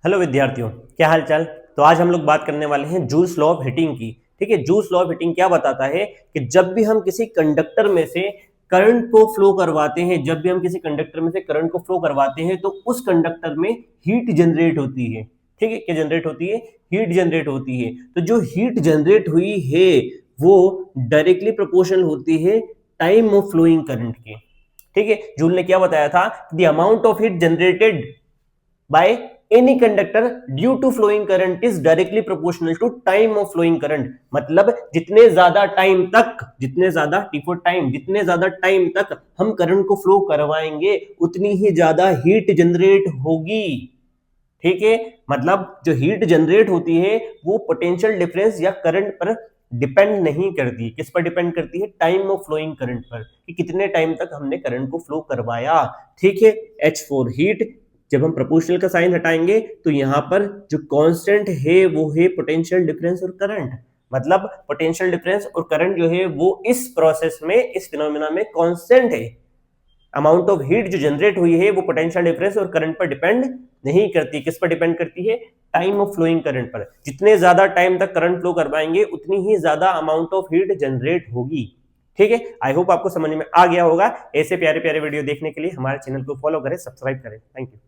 Hello विद्यार्थियों, क्या हाल चाल। तो आज हम लोग बात करने वाले हैं जूल्स लॉ ऑफ हीटिंग की। ठीक है, जूल्स लॉ ऑफ हीटिंग क्या बताता है कि जब भी हम किसी कंडक्टर में से करंट को फ्लो करवाते हैं तो उस कंडक्टर में हीट जनरेट होती है। ठीक है, क्या जनरेट होती है? हीट जनरेट होती है। तो जो हीट जनरेट हुई है वो डायरेक्टली प्रोपोर्शनल होती है टाइम ऑफ फ्लोइंग करंट के। ठीक है, जूल ने क्या बताया था? The amount of heat generated by any conductor due to flowing current is directly proportional to time of flowing current। मतलब जितने ज्यादा टाइम तक हम करंट को फ्लो करवाएंगे उतनी ही ज्यादा हीट जनरेट होगी। ठीक है, मतलब जो हीट जनरेट होती है वो पोटेंशियल डिफरेंस या करंट पर डिपेंड नहीं करती। किस पर डिपेंड करती है? टाइम ऑफ फ्लोइंग करंट पर, कि कितने टाइम तक हमने करंट को फ्लो करवाया। ठीक है, H4 हीट। जब हम प्रोपोर्शनल का साइन हटाएंगे तो यहां पर जो कांस्टेंट है वो है पोटेंशियल डिफरेंस और करंट। मतलब पोटेंशियल डिफरेंस और करंट जो है वो इस प्रोसेस में, इस फिनोमेना में कांस्टेंट है। अमाउंट ऑफ हीट जो जनरेट हुई है वो पोटेंशियल डिफरेंस और करंट पर डिपेंड नहीं करती। किस पर डिपेंड करती है? टाइम ऑफ फ्लोइंग करंट पर। जितने ज्यादा टाइम तक करंट फ्लो करवाएंगे उतनी ही ज्यादा अमाउंट ऑफ हीट जनरेट होगी। ठीक है, आई होप आपको समझ में आ गया होगा। ऐसे प्यारे प्यारे वीडियो देखने के लिए हमारे चैनल को फॉलो करें, सब्सक्राइब करें। Thank you.